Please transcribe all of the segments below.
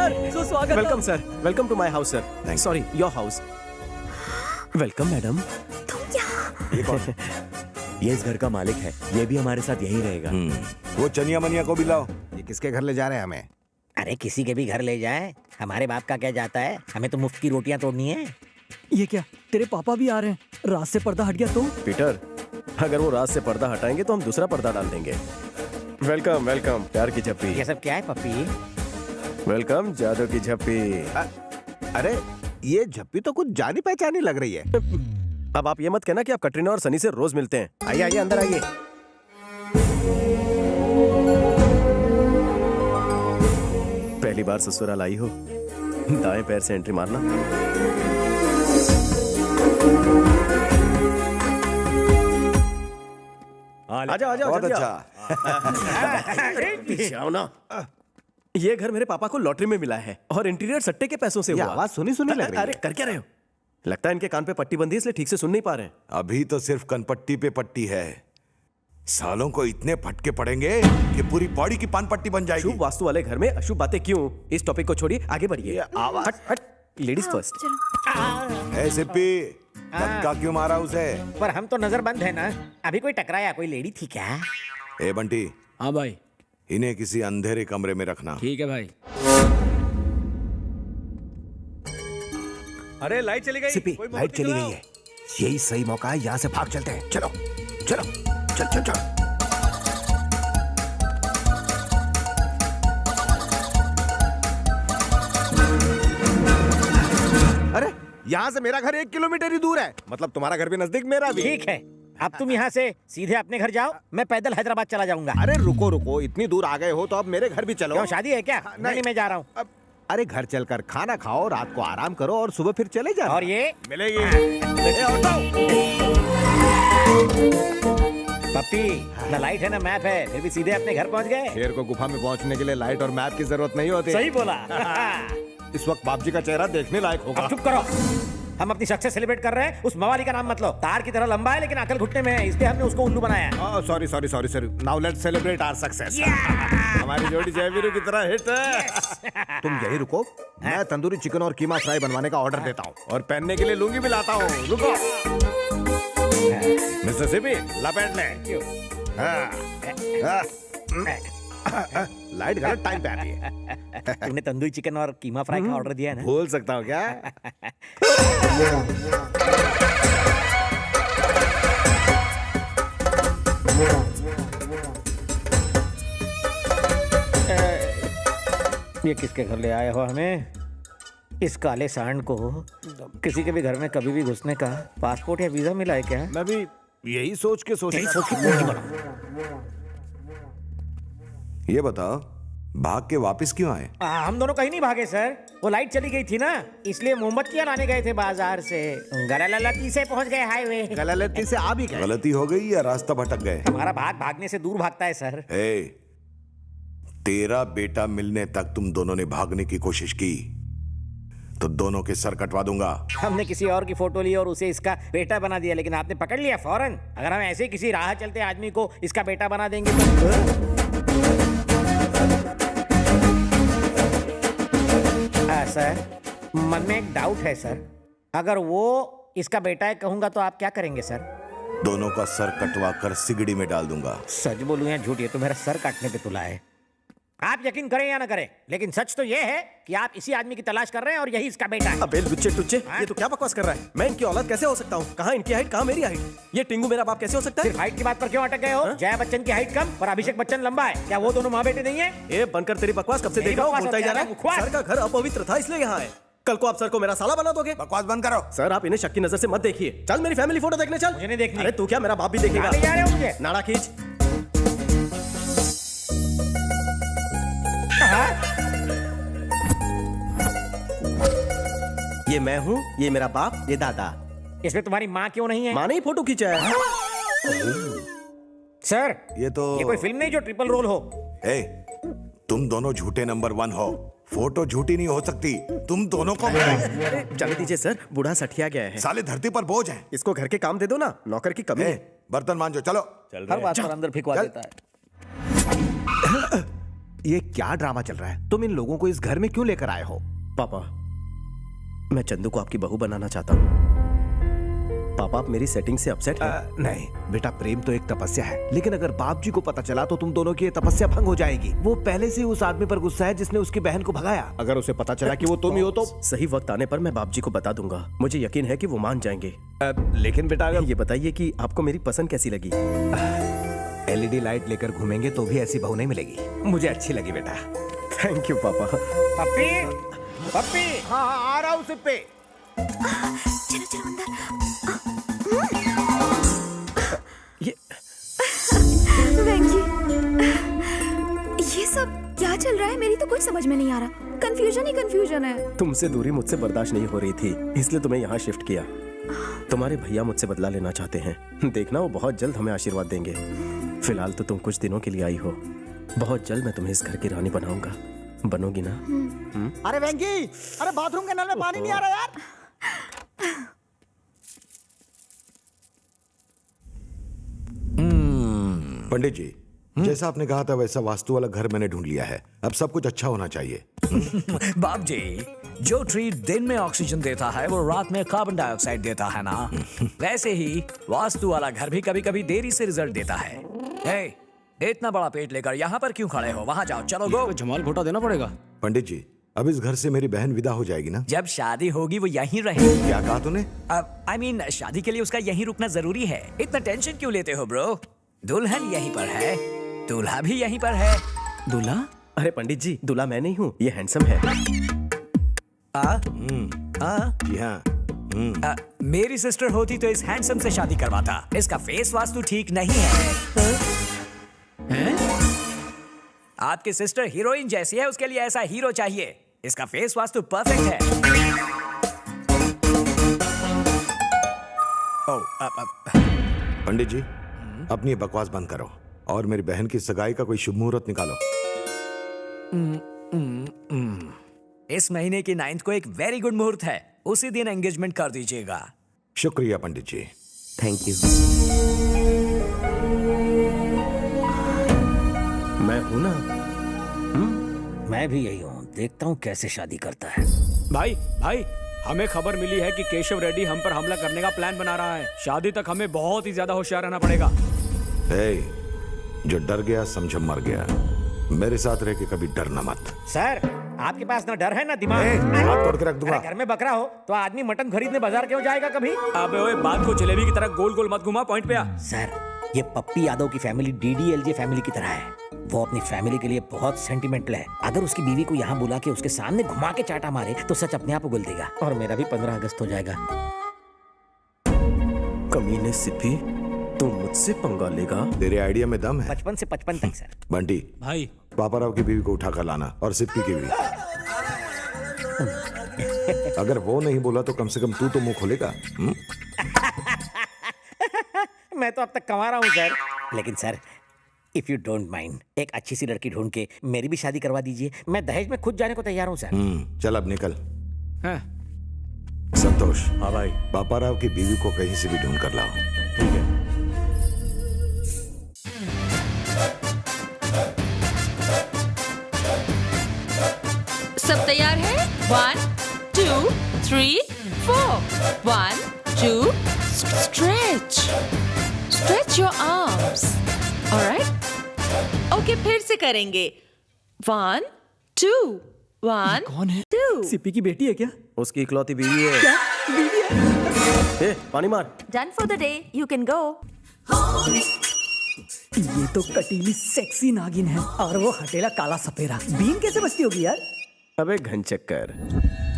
Sir, सुस्वागत। Welcome sir, welcome to my house sir. Sorry, your house. Welcome madam. ये कौन है? ये इस घर का मालिक है, ये भी हमारे साथ यहीं रहेगा। वो चनिया मनिया को भी लाओ। ये किसके घर ले जा रहे हैं हमें? अरे किसी के भी घर ले जाए, हमारे बाप का क्या जाता है, हमें तो मुफ्त की रोटियां तोड़नी है। ये क्या, तेरे पापा भी आ रहे हैं? रात से पर्दा हट गया तो? पीटर, अगर वो रात से पर्दा हटाएंगे तो हम दूसरा पर्दा डाल देंगे। वेलकम वेलकम, प्यार की झप्पी। ये सब क्या है पप्पी? वेलकम जादू की झप्पी। अरे ये झप्पी तो कुछ जानी पहचानी लग रही है। अब आप ये मत कहना कि आप कटरीना और सनी से रोज मिलते हैं। आइए आइए अंदर आइए। पहली बार ससुराल आई हो, दाएं पैर से एंट्री मारना। आजा आजा। बहुत अच्छा। आओ ना। ये घर मेरे पापा को लॉटरी में मिला है और इंटीरियर सट्टे के पैसों से ये हुआ। आवाज सुनी सुनी लग रही है। अरे कर क्या रहे हो? लगता है इनके कान पे पट्टी बंदी है, इसलिए ठीक से सुन नहीं पा रहे हैं। अभी तो सिर्फ कनपट्टी पे पट्टी है, सालों को इतने फटके पड़ेंगे कि पूरी बॉडी की पान पट्टी बन जाएगी। शुभ वास्तु वाले घर में अशुभ बातें क्यों? इस टॉपिक को छोड़िए, आगे बढ़िए। हट हट, लेडीज फर्स्ट। ए सिप्पी, धक्का क्यों मारा उसे? पर हम तो नजरबंद है ना, अभी कोई टकराया, कोई लेडी थी क्या? ए बंटी, हाँ भाई, इन्हें किसी अंधेरे कमरे में रखना। ठीक है भाई। अरे लाइट चली गई। सिप्पी, लाइट चली गई है। यही सही मौका है, यहाँ से भाग चलते हैं। चलो चलो चल चल चल। अरे यहाँ से मेरा घर 1 किलोमीटर ही दूर है, मतलब तुम्हारा घर भी नजदीक, मेरा भी। ठीक है, अब तुम यहाँ से सीधे अपने घर जाओ, मैं पैदल हैदराबाद चला जाऊंगा। अरे रुको रुको, इतनी दूर आ गए हो तो अब मेरे घर भी चलो। क्यों, शादी है क्या? नहीं, मैं जा रहा हूँ। अरे घर चलकर खाना खाओ, रात को आराम करो और सुबह फिर चले जाओ। और ये मिलेगी। पप्पी, ना लाइट है ना मैप है, फिर भी सीधे अपने घर पहुँच गए। शेर को गुफा में पहुंचने के लिए लाइट और मैप की जरूरत नहीं होती। सही बोला। इस वक्त बाप जी का चेहरा देखने लायक होगा। अब चुप करो, हम अपनी सक्सेस सेलिब्रेट कर रहे हैं। उस मवाली का नाम मत लो, तार की तरह लंबा है लेकिन अकल घुटने में है, इसलिए हमने उसको उल्लू बनाया। Sorry sorry sorry sorry, now let's celebrate our success. हमारी जोड़ी जयवीरू की तरह हिट है। तुम यही रुको, मैं तंदूरी चिकन और कीमा फ्राई बनवाने का ऑर्डर देता हूँ और पहनने के लिए लुंगी भी लाता हूँ। रुको मिस्टर सिपी, लपेट ले। लाइट गलत टाइम पे आती है। तूने तंदूरी चिकन और कीमा फ्राई का ऑर्डर दिया है ना? भूल सकता हूँ क्या? ये किसके घर ले आए हो हमें? इस काले सांड को किसी के भी घर में कभी भी घुसने का पासपोर्ट या वीजा मिला है क्या? मैं भी यही सोच के ये बताओ, भाग के वापस क्यों आए? हम दोनों कहीं नहीं भागे सर, वो लाइट चली गई थी ना, इसलिए मोमबत्तियां लाने गए थे बाजार से। गलती से पहुंच गए हाईवे। गलती से आ भी गए। गलती हो गई या रास्ता भटक गए? हमारा भाग भागने से दूर भागता है सर। तेरा बेटा मिलने तक तुम दोनों ने भागने की कोशिश की तो दोनों के सर कटवा दूंगा। हमने किसी और की फोटो ली और उसे इसका बेटा बना दिया, लेकिन आपने पकड़ लिया फौरन। अगर हम ऐसे किसी राह चलते आदमी को इसका बेटा बना देंगे तो सर, मन में एक डाउट है सर, अगर वो इसका बेटा है कहूंगा तो आप क्या करेंगे सर? दोनों का सर कटवा कर सिगड़ी में डाल दूंगा। सच बोलूं या झूठ, ये तो मेरा सर काटने पे तुला है। आप यकीन करें या ना करें, लेकिन सच तो ये है कि आप इसी आदमी की तलाश कर रहे हैं और यही इसका बेटा है। अबे लुच्चे टुच्चे, ये तो क्या बकवास कर रहा है? मैं इनकी औलाद कैसे हो सकता हूँ? कहाँ इनकी हाइट, कहाँ मेरी हाइट? ये टिंगू मेरा बाप कैसे हो सकता है? सिर्फ हाइट की बात पर क्यों अटक गए हो? जया बच्चन की हाइट कम और अभिषेक बच्चन लंबा है, क्या वो दोनों माँ बेटे नहीं है? ए बनकर तेरी बकवास कब से देख रहा हूँ, बोलता ही जा रहा है। बकवास। सर का घर अपवित्र था इसलिए यहाँ है। कल को आप सर को मेरा साला बना दोगे? बकवास बंद करो। सर आप इन्हें शक की नजर से मत देखिए। चल मेरी फैमिली फोटो देखने चल। मुझे नहीं देखनी। अरे तू क्या, मेरा बाप भी देखेगा। ले जा रहे हो मुझे? नाड़ा खींच। ये मैं हूँ, ये मेरा बाप, ये दादा। इसमें तुम्हारी माँ क्यों नहीं है? माँ ने ही फोटो खींचा है। सर ये कोई फिल्म नहीं जो ट्रिपल रोल हो। तुम दोनों झूठे नंबर 1 हो। फोटो झूठी नहीं हो सकती, तुम दोनों को। चल दीजिए सर, बूढ़ा सठिया गया है। साले धरती पर बोझ है। इसको घर के काम दे दो ना, नौकर की कमी है। बर्तन मांजो, चलो। हर बात पर अंदर फिकवा देता है। ये क्या ड्रामा चल रहा है? तुम इन लोगों को इस घर में क्यों लेकर आए हो? पापा, मैं चंदू को आपकी बहू बनाना चाहता हूँ। पापा, आप मेरी सेटिंग से अपसेट हैं? नहीं बेटा, प्रेम तो एक तपस्या है, लेकिन अगर बाप जी को पता चला तो तुम दोनों की ये तपस्या भंग हो जाएगी। वो पहले से ही उस आदमी पर गुस्सा है जिसने उसकी बहन को भगाया। अगर उसे पता चला कि वो तुम ही हो तो सही वक्त आने पर मैं बाप जी को बता दूंगा। मुझे यकीन है कि वो मान जाएंगे। लेकिन बेटा, अगर ये बताइए कि आपको मेरी पसंद कैसी लगी? एलईडी लाइट लेकर घूमेंगे तो भी ऐसी बहू नहीं मिलेगी। मुझे अच्छी लगी बेटा। थैंक यू पापा। पप्पी, पप्पी। हाँ आ रहा हूँ सिप्पे। चलो चलो अंदर। ये वेंकी, ये सब क्या चल रहा है? मेरी तो कुछ समझ में नहीं आ रहा। कंफ्यूजन ही कंफ्यूजन है। तुमसे दूरी मुझसे बर्दाश्त नहीं हो रही थी, इसलिए तुम्हें यहाँ शिफ्ट किया। तुम्हारे भैया मुझसे बदला लेना चाहते हैं। देखना, वो बहुत जल्द हमें आशीर्वाद देंगे। फिलहाल तो तुम कुछ दिनों के लिए आई हो। बहुत जल्द मैं तुम्हें इस घर की रानी बनाऊंगा। बनोगी ना? अरे वेंकी, अरे बाथरूम के नल में पानी नहीं आ रहा यार। पंडित जी, जैसा आपने कहा था वैसा वास्तु वाला घर मैंने ढूंढ लिया है। अब सब कुछ अच्छा होना चाहिए। बाप जी, जो ट्री दिन में ऑक्सीजन देता है वो रात में कार्बन डाइऑक्साइड देता है ना, वैसे ही वास्तु वाला घर भी कभी कभी देरी से रिजल्ट देता है। हे, इतना बड़ा पेट लेकर यहाँ पर क्यों खड़े हो? वहाँ जाओ, चलो गो। जमाल घोटा देना पड़ेगा। पंडित जी, अब इस घर से मेरी बहन विदा हो जाएगी ना? जब शादी होगी वो यहीं रहेगी। क्या कहा तूने? आई मीन शादी के लिए उसका यहीं रुकना जरूरी है। इतना टेंशन क्यों लेते हो ब्रो? दुल्हन यहीं पर है, दूल्हा भी यहीं पर है। दूल्हा? अरे पंडित जी, दूल्हा मैं नहीं हूँ, ये हैंडसम है। जी हाँ। मेरी सिस्टर होती तो इस हैंडसम से शादी करवाता। इसका फेस वास्तु ठीक नहीं है। आपकी सिस्टर हीरोइन जैसी है, उसके लिए ऐसा हीरो चाहिए। इसका फेस वास्तु परफेक्ट है। पंडित जी, अपनी बकवास बंद करो और मेरी बहन की सगाई का कोई शुभ मुहूर्त निकालो। इस महीने की 9th को एक वेरी गुड मुहूर्त है, उसी दिन एंगेजमेंट कर दीजिएगा। शुक्रिया पंडित जी। Thank you. मैं हूं ना? मैं भी यही हूँ, देखता हूँ कैसे शादी करता है। भाई भाई, हमें खबर मिली है कि केशव रेड्डी हम पर हमला करने का प्लान बना रहा है। शादी तक हमें बहुत ही ज्यादा होशियार रहना पड़ेगा। जो डर गया समझो मर गया। मेरे साथ रह के कभी डरना मत। सर, आपके पास ना डर है ना दिमाग। हाथ तोड़ के रख दूंगा। अरे घर में बकरा हो तो आदमी मटन खरीदने बाजार क्यों जाएगा कभी? अबे ओए, बात को जलेबी की तरह गोल गोल मत घुमा, पॉइंट पे आ। सर, ये पप्पी यादव की फैमिली DDLJ फैमिली की तरह है। वो अपनी फैमिली के लिए बहुत सेंटिमेंटल है। अगर उसकी बीवी को यहाँ बुला के उसके सामने घुमा के चाटा मारे तो सच अपने आप उगल देगा। और मेरा भी 15 अगस्त हो जाएगा। कमीने सिद्धि, तू मुझसे पंगा लेगा? तेरे आइडिया में दम है। 55 से 55 तक सर। बंटी, भाई पापाराव की बीवी को उठा कर लाना और सिप्पी की भी। अगर वो नहीं बोला तो कम से कम तू तो मुंह खोलेगा। मैं तो अब तक कमा रहा हूँ सर। लेकिन sir, if you don't mind, एक अच्छी सी लड़की ढूंढ के मेरी भी शादी करवा दीजिए। मैं दहेज में खुद जाने को तैयार हूँ सर। चल अब निकल। हाँ। संतोष, हाँ भाई। पापाराव की बीवी को कहीं से भी ढूंढ कर लाओ। ठीक है। सब तैयार है? 1 2 3 4 1 2 stretch stretch your arms. Alright, okay, फिर से करेंगे। 1 2 1 कौन है? 2। सिप्पी की बेटी है क्या? उसकी इकलौती बीवी है। क्या बीवी है? ए, पानी मार। Done for the day. You can go. ये तो कटीली सेक्सी नागिन है और वो हटेला काला सपेरा। बीन कैसे बचती होगी यार? अबे घनचक्कर,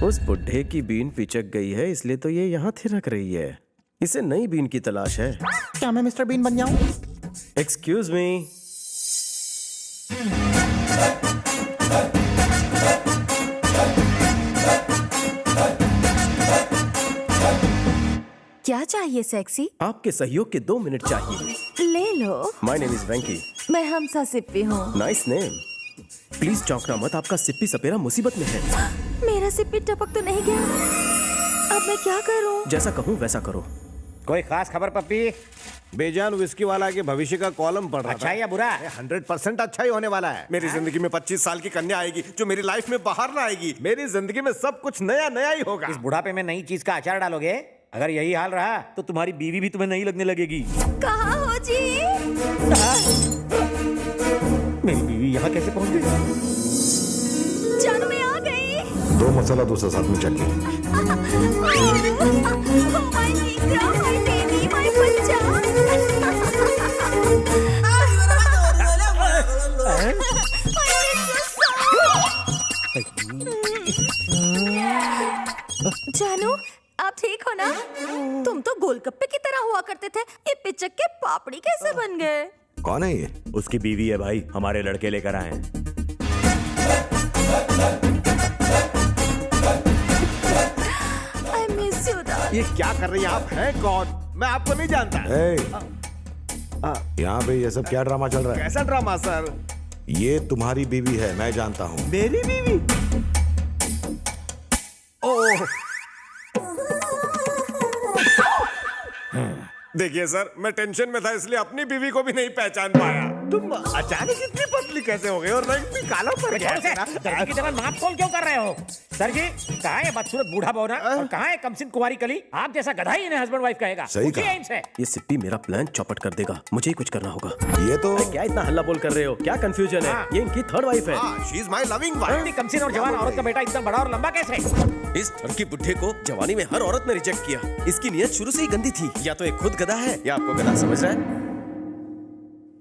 उस बुढ़े की बीन पिचक गई है, इसलिए तो ये यहाँ थिरक रही है। इसे नई बीन की तलाश है। क्या मैं मिस्टर बीन बन जाऊं? Excuse me. क्या चाहिए सेक्सी? आपके सहयोग के 2 मिनट चाहिए। ले लो। माय नेम इज वेंकी। मैं हमसा सिप्पी हूँ। Nice name. प्लीज चौंकना मत, आपका सिप्पी सपेरा मुसीबत में है। मेरा सिप्पी टपक तो नहीं गया? अब मैं क्या करूँ? जैसा कहूँ वैसा करो। कोई खास खबर पप्पी? बेजान विस्की वाला के भविष्य का कॉलम पढ़ रहा अच्छा था। है या बुरा? 100% अच्छा ही होने वाला है। मेरी जिंदगी में 25 साल की कन्या आएगी जो मेरी लाइफ में बाहर ना आएगी। मेरी जिंदगी में सब कुछ नया नया ही होगा। इस बुढ़ापे में नई चीज का अचार डालोगे? अगर यही हाल रहा तो तुम्हारी बीवी भी तुम्हें नहीं लगने लगेगी। कहाँ हो जी? मेरी बीवी यहाँ कैसे पहुंच गई? जानू मैं आ गई। 2 मसाला दूसरा साथ में चटनी। माय नीग्रा, माय बेबी, माय बच्चा। जानू आप ठीक हो ना? तुम तो गोलगप्पे की तरह हुआ करते थे, ये पिचक के पापड़ी कैसे बन गए? कौन है ये? उसकी बीवी है भाई, हमारे लड़के लेकर आए हैं। I miss you darling. ये क्या कर रही हैं आप? हैं कौन? मैं आपको नहीं जानता। यहाँ पे ये सब क्या ड्रामा चल रहा है? कैसा ड्रामा सर? ये तुम्हारी बीवी है, मैं जानता हूँ। मेरी बीवी? ओह देखिए सर, मैं टेंशन में था इसलिए अपनी बीवी को भी नहीं पहचान पाया। तुम अचानक इतनी पतली कैसे हो गई और रंग भी काला पड़ गया है ना? दर्जी की तरह नाक खोल क्यों कर रहे हो? सर जी, कहाँ है बदसूरत बूढ़ा बौना और कहाँ है कमसिन कुंवारी कली? आप जैसा गधा ही इन्हें हस्बैंड वाइफ कहेगा। सही पूछिए कहा। इनसे। ये सिप्पी मेरा प्लान चौपट कर देगा, मुझे ही कुछ करना होगा। ये तो क्या इतना हल्ला बोल कर रहे हो? क्या कंफ्यूजन है? हाँ। ये इनकी थर्ड वाइफ है। शी इज माय लविंग इतनी वाइफ। कमसिन और जवान औरत का बेटा इतना बड़ा और लंबा कैसे? इस ठरकी बुढ़े को जवानी में हर औरत ने रिजेक्ट किया। इसकी नीयत शुरू से ही गंदी थी। या तो ये खुद गधा है या आपको गधा समझ रहा है।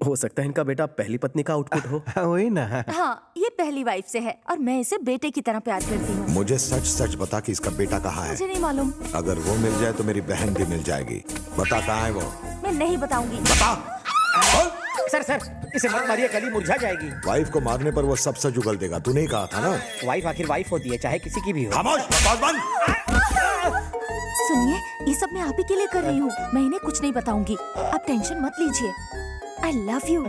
हो सकता है इनका बेटा पहली पत्नी का आउटपुट हो। वही ना। हाँ, ये पहली वाइफ से है और मैं इसे बेटे की तरह प्यार करती हूँ। मुझे सच सच बता कि इसका बेटा कहाँ है। मुझे नहीं मालूम। अगर वो मिल जाए तो मेरी बहन भी मिल जाएगी। बता कहाँ है वो? मैं नहीं बताऊंगी। बता। सर इसे मत मारिए, कली मुरझा जाएगी। वाइफ को मारने पर वो सब सच उगल देगा। तूने ही कहा था ना। वाइफ आखिर वाइफ होती है, चाहे किसी की भी हो। खामोश, बकवास बंद। सुनिए, ये सब मैं आप ही के लिए कर रही हूँ। मैं इन्हें कुछ नहीं बताऊंगी। आप टेंशन मत लीजिए। I love you.